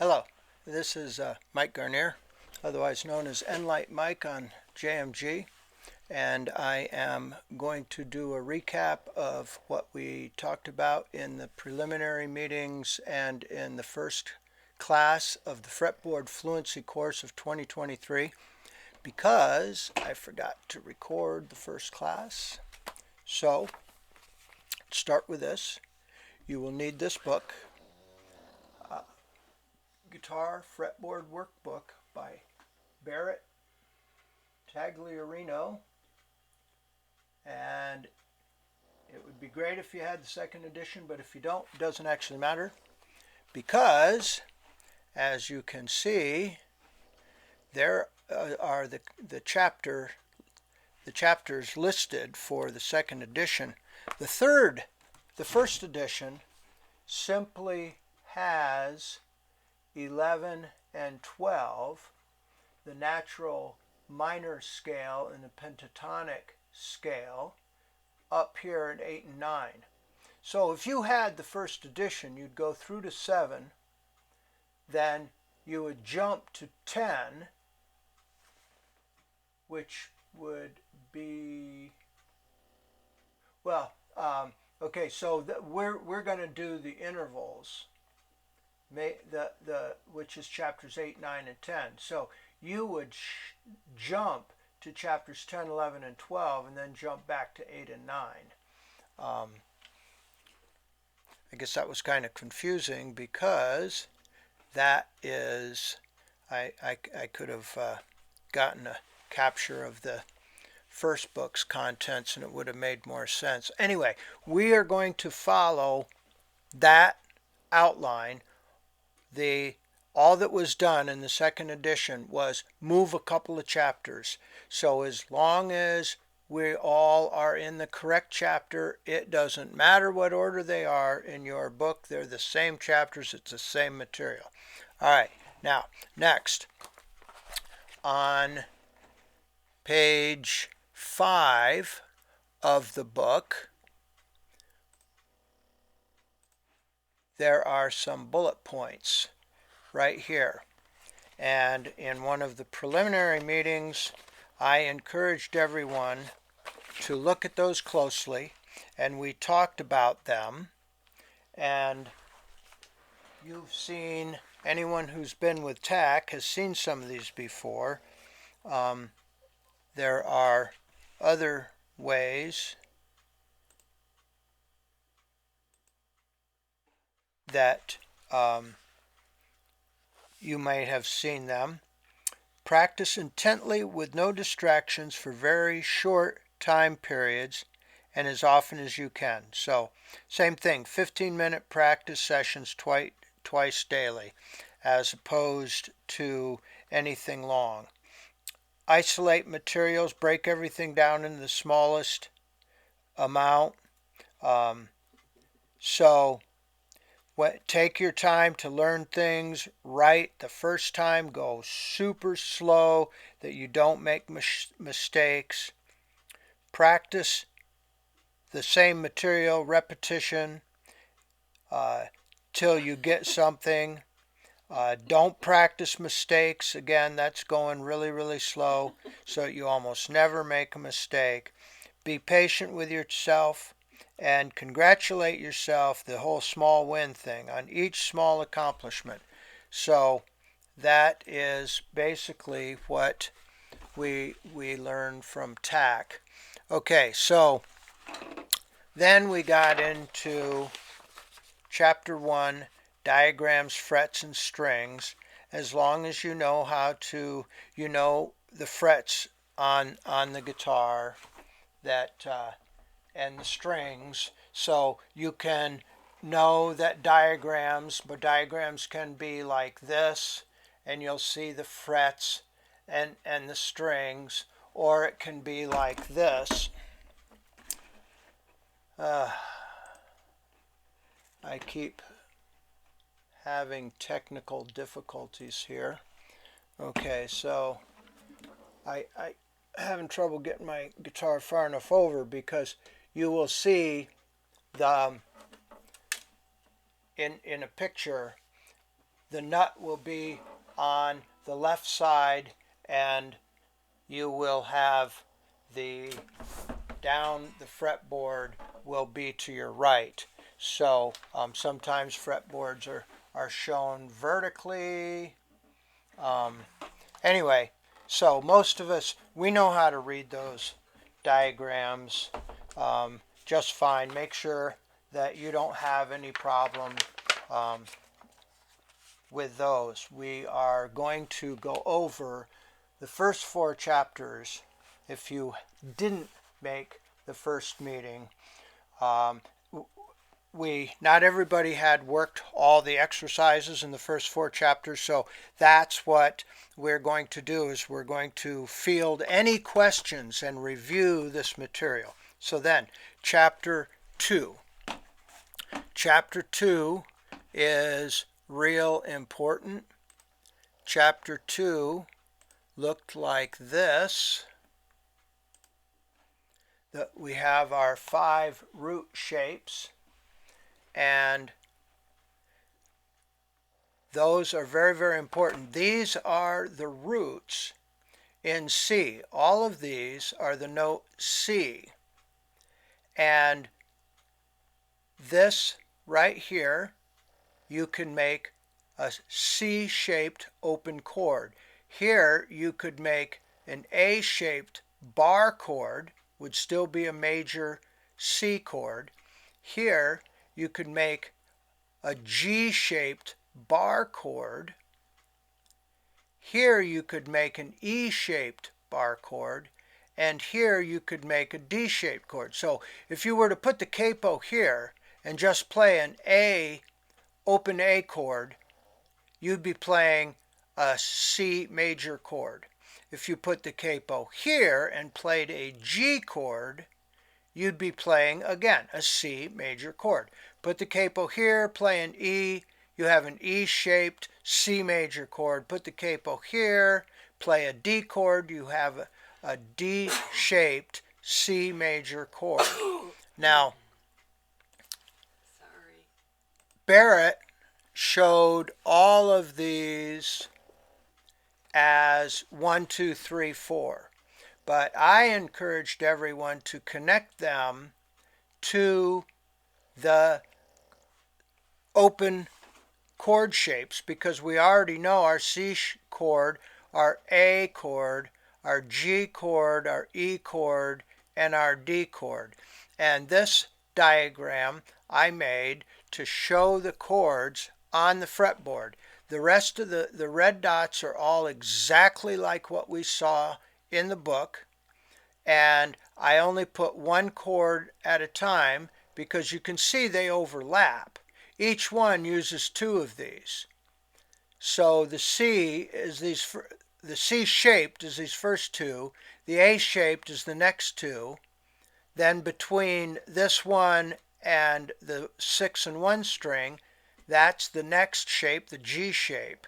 Hello, this is Mike Garnier, otherwise known as Enlight Mike on JMG, and I am going to do a recap of what we talked about in the preliminary meetings and in the first class of the Fretboard Fluency course of 2023 because I forgot to record the first class. So, start with this. You will need this book. Guitar Fretboard Workbook by Barrett Tagliarino, and it would be great if you had the second edition, but if you don't, it doesn't actually matter because, as you can see, there are the chapters listed for the second edition. The first edition simply has 11 and 12, the natural minor scale and the pentatonic scale, up here at 8 and 9. So if you had the first edition, you'd go through to 7, then you would jump to 10, which would be, well, okay, so we're going to do the intervals, which is chapters 8, 9, and 10. So you would jump to chapters 10, 11, and 12, and then jump back to 8 and 9. I guess that was kind of confusing because that is, I could have gotten a capture of the first book's contents and it would have made more sense. Anyway, we are going to follow that outline. All that was done in the second edition was move a couple of chapters. So as long as we all are in the correct chapter, it doesn't matter what order they are in your book. They're the same chapters. It's the same material. All right. Now, next, on page 5 of the book, there are some bullet points right here. And in one of the preliminary meetings, I encouraged everyone to look at those closely, and we talked about them. And you've seen, anyone who's been with TAC has seen some of these before. There are other ways that you might have seen them. Practice intently with no distractions for very short time periods and as often as you can. So, same thing, 15-minute practice sessions twice daily as opposed to anything long. Isolate materials, break everything down into the smallest amount. Take your time to learn things right the first time. Go super slow that you don't make mistakes. Practice the same material, repetition, till you get something. Don't practice mistakes. Again, that's going really, really slow so that you almost never make a mistake. Be patient with yourself. And congratulate yourself, the whole small win thing, on each small accomplishment. So that is basically what we learned from TAC. Okay, so then we got into chapter 1, diagrams, frets, and strings. As long as you know how to, the frets on the guitar that and the strings, so you can know that diagrams can be like this, and you'll see the frets and the strings, or it can be like this. I keep having technical difficulties here. Okay, so I having trouble getting my guitar far enough over because you will see the in a picture the nut will be on the left side, and you will have the fretboard will be to your right. So sometimes fretboards are shown vertically. Anyway, so most of us, we know how to read those diagrams just fine. Make sure that you don't have any problem with those. We are going to go over the first 4 chapters. If you didn't make the first meeting, not everybody had worked all the exercises in the first 4 chapters, so that's what we're going to do, is we're going to field any questions and review this material. So then, Chapter 2. Chapter 2 is real important. Chapter 2 looked like this. We have our 5 root shapes, and those are very, very important. These are the roots in C. All of these are the note C. And this right here, you can make a C-shaped open chord. Here you could make an A-shaped bar chord, would still be a major C chord. Here you could make a G-shaped bar chord. Here you could make an E-shaped bar chord, and here you could make a D-shaped chord. So if you were to put the capo here and just play an open A chord, you'd be playing a C major chord. If you put the capo here and played a G chord, you'd be playing, again, a C major chord. Put the capo here, play an E, you have an E-shaped C major chord. Put the capo here, play a D chord, you have a D-shaped C major chord. Now, Barrett showed all of these as 1, 2, 3, 4. But I encouraged everyone to connect them to the open chord shapes, because we already know our C chord, our A chord, our G chord, our E chord, and our D chord. And this diagram I made to show the chords on the fretboard. The rest of the red dots are all exactly like what we saw in the book, and I only put one chord at a time because you can see they overlap. Each one uses 2 of these. So the C-shaped is these first 2, the A-shaped is the next 2, then between this one and the 6 and 1 string, that's the next shape, the G shape.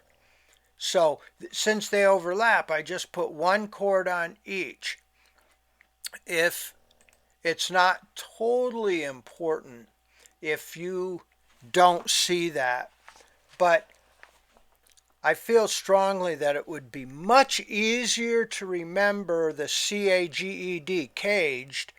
So since they overlap, I just put one chord on each. If it's not totally important if you don't see that, but I feel strongly that it would be much easier to remember the C-A-G-E-D, caged,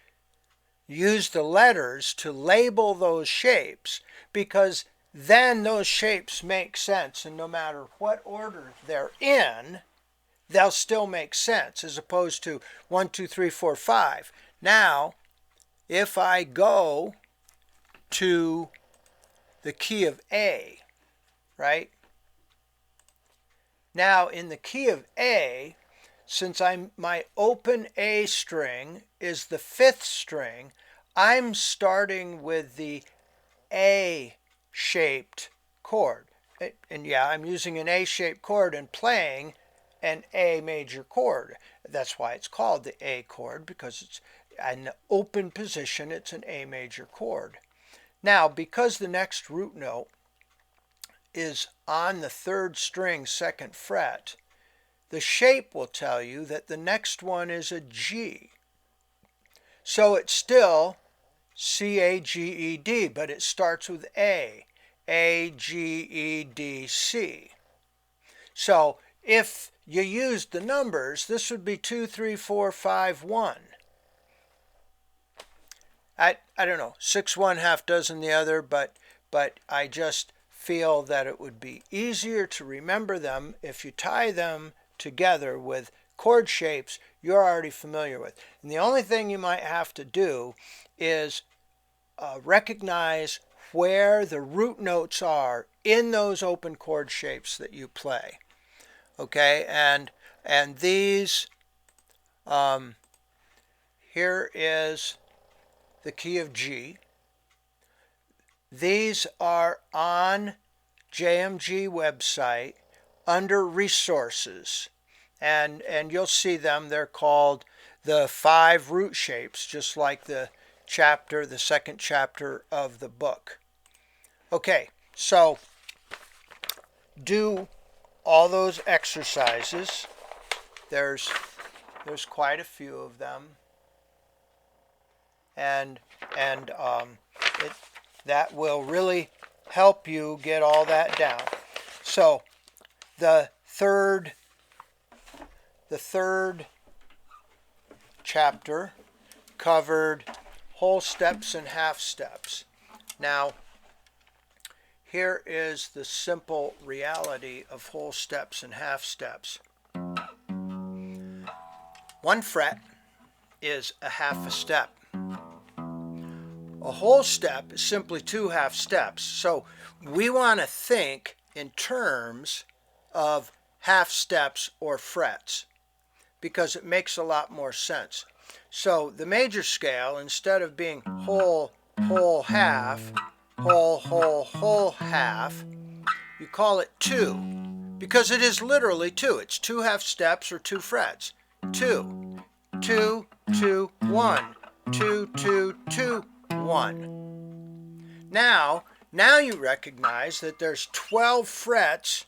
use the letters to label those shapes, because then those shapes make sense, and no matter what order they're in, they'll still make sense, as opposed to 1, 2, 3, 4, 5. Now, if I go to the key of A, right? Now, in the key of A, since my open A string is the 5th string, I'm starting with the A-shaped chord. And yeah, I'm using an A-shaped chord and playing an A major chord. That's why it's called the A chord, because it's in the open position, it's an A major chord. Now, because the next root note is on the 3rd string, 2nd fret, the shape will tell you that the next one is a G. So it's still C-A-G-E-D, but it starts with A. A, G, E, D, C. So if you used the numbers, this would be 2, 3, 4, 5, 1. I don't know, 6 one, half dozen the other, but I just feel that it would be easier to remember them if you tie them together with chord shapes you're already familiar with. And the only thing you might have to do is recognize where the root notes are in those open chord shapes that you play. Okay, and these, here is the key of G. These are on JMG website under resources, and you'll see them. They're called the 5 root shapes, just like the second chapter of the book. Okay, so do all those exercises. There's quite a few of them, and that will really help you get all that down. So the third chapter covered whole steps and half steps. Now, here is the simple reality of whole steps and half steps. 1 fret is a half a step. A whole step is simply 2 half steps. So we want to think in terms of half steps or frets because it makes a lot more sense. So the major scale, instead of being whole, whole, half, whole, whole, whole, half, you call it 2 because it is literally 2. It's 2 half steps or 2 frets. 2, 2, 2, 1, 2, 2, 2, 1. Now you recognize that there's 12 frets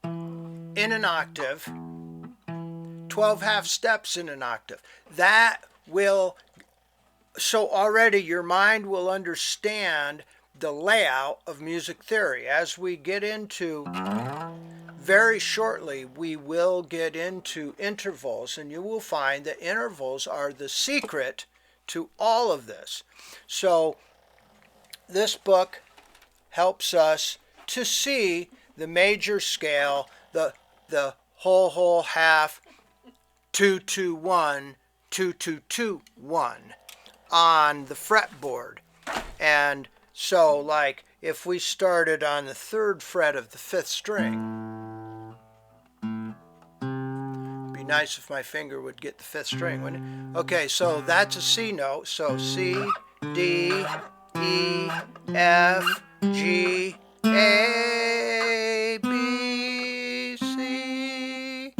in an octave, 12 half steps in an octave. So already your mind will understand the layout of music theory. As we get into, very shortly, we will get into intervals, and you will find that intervals are the secret to all of this. So this book helps us to see the major scale, the whole, whole, half, 2, 2, 1, 2, 2, 2, 1 on the fretboard. And so, like, if we started on the 3rd fret of the 5th string, it'd be nice if my finger would get the 5th string, wouldn't it? Okay, so that's a C note. So C, D, E, F, G, A, B, C.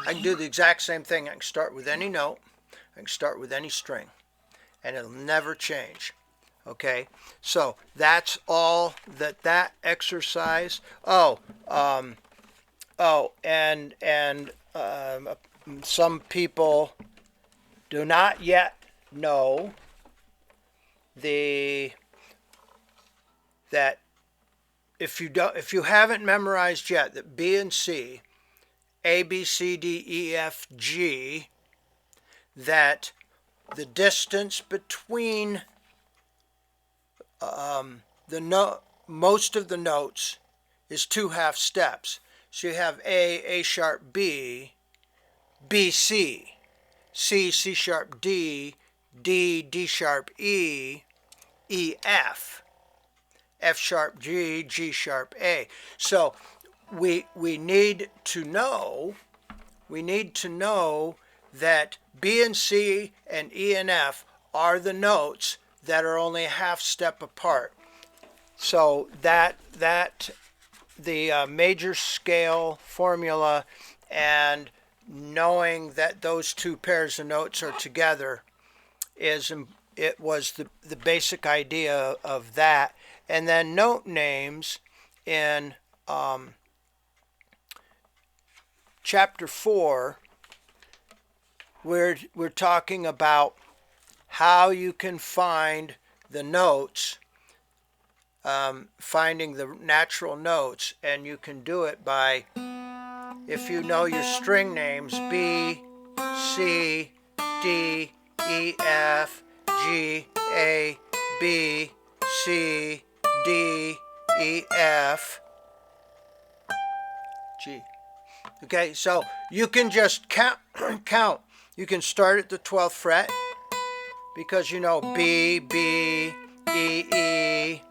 I can do the exact same thing. I can start with any note. I can start with any string, and it'll never change. Okay, so that's all that exercise. Some people do not yet know that if you haven't memorized yet that B and C, A, B, C, D, E, F, G, that the distance between most of the notes is 2 half steps. So you have A sharp B, B, C, C, C sharp D, D, D sharp E, E, F, F sharp G, G sharp A. So we need to know that B and C and E and F are the notes that are only a half step apart. So that the major scale formula and knowing that those 2 pairs of notes are together was the basic idea of that. And then note names in chapter 4, we're talking about how you can find the notes finding the natural notes, and you can do it by, if you know your string names, B, C, D, E, F, G, A, B, C, D, E, F, G. Okay, so you can just count. You can start at the 12th fret because you know B, B, E, E,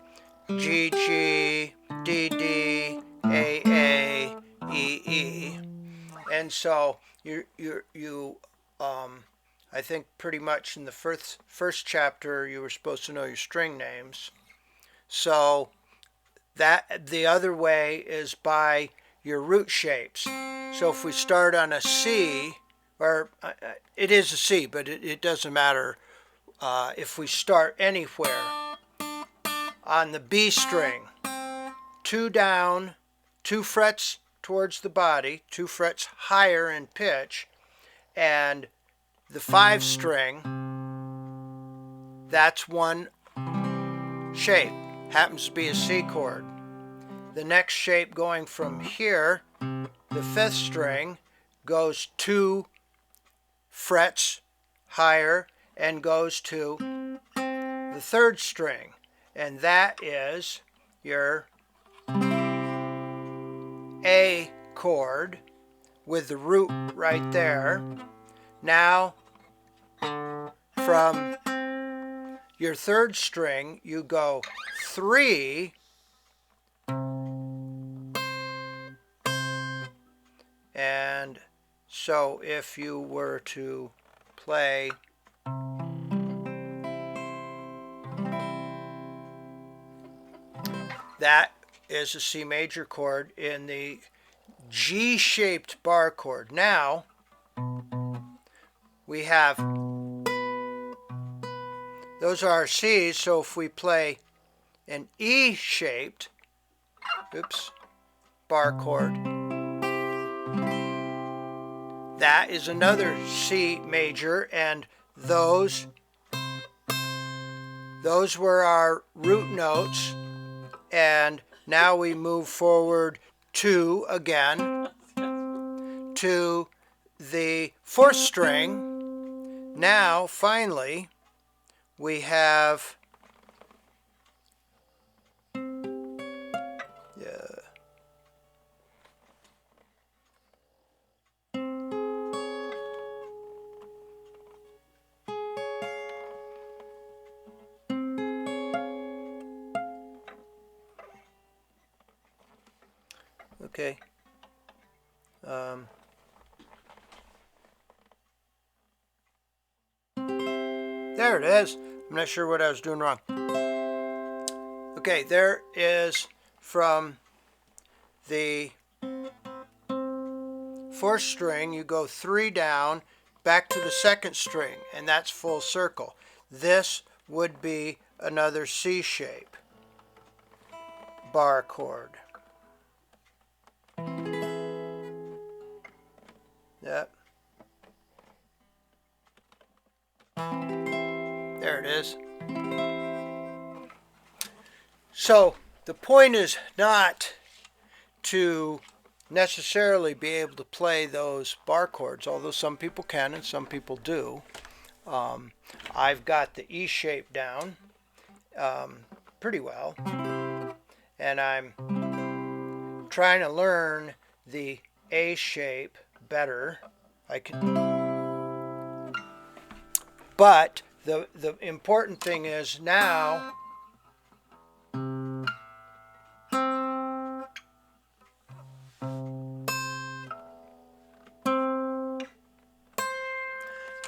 G, G, D, D, A, E, E. And so I think pretty much in the first chapter you were supposed to know your string names. So that the other way is by your root shapes. So if we start on a C, or it is a C, but it doesn't matter if we start anywhere on the B string, 2 down, 2 frets towards the body, 2 frets higher in pitch, and the 5 string, that's one shape, happens to be a C chord. The next shape going from here, the 5th string, goes 2 frets higher and goes to the 3rd string, and that is your A chord with the root right there. Now from your 3rd string you go 3 and so if you were to play that is a C major chord in the G-shaped bar chord. Now we have, those are our C's, so if we play an E-shaped, bar chord, that is another C major, and those were our root notes, and now we move forward to, again, to the 4th string. Now, finally, we have okay. There it is. I'm not sure what I was doing wrong. Okay, there is from the 4th string, you go 3 down, back to the 2nd string, and that's full circle. This would be another C shape bar chord. Yep. There it is. So the point is not to necessarily be able to play those bar chords, although some people can and some people do. I've got the E shape down pretty well, and I'm trying to learn the A shape better. But the important thing is now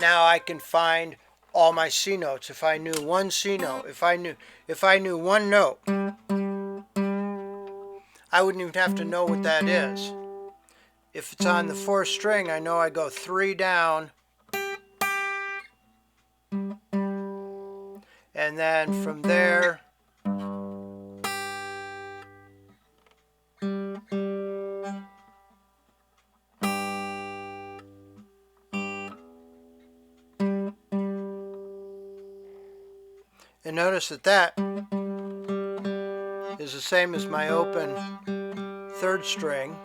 I can find all my C notes. If I knew one C note, if I knew one note, I wouldn't even have to know what that is. If it's on the 4th string, I know I go 3 down, and then from there and notice that is the same as my open third string.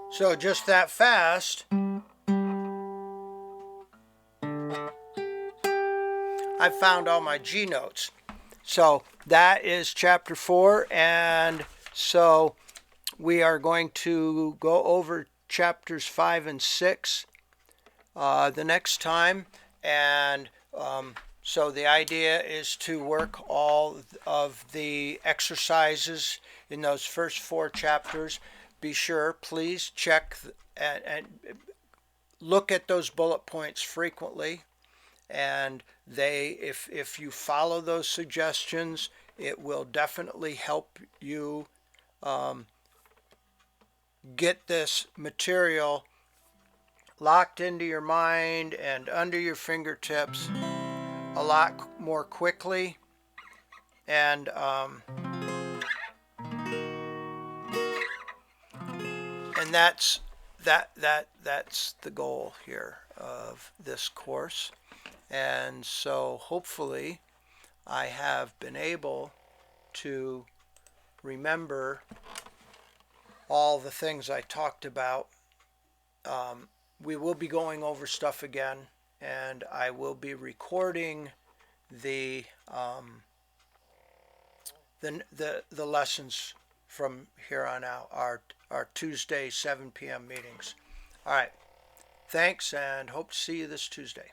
So just that fast, I found all my G notes. So that is chapter 4, and so we are going to go over chapters 5 and 6 the next time, and so the idea is to work all of the exercises in those first 4 chapters. Be sure, please check and look at those bullet points frequently, and if you follow those suggestions, it will definitely help you get this material locked into your mind and under your fingertips a lot more quickly, and that's the goal here of this course. And so hopefully I have been able to remember all the things I talked about. We will be going over stuff again, and I will be recording the lessons from here on out, our Tuesday 7 p.m. meetings. All right. Thanks, and hope to see you this Tuesday.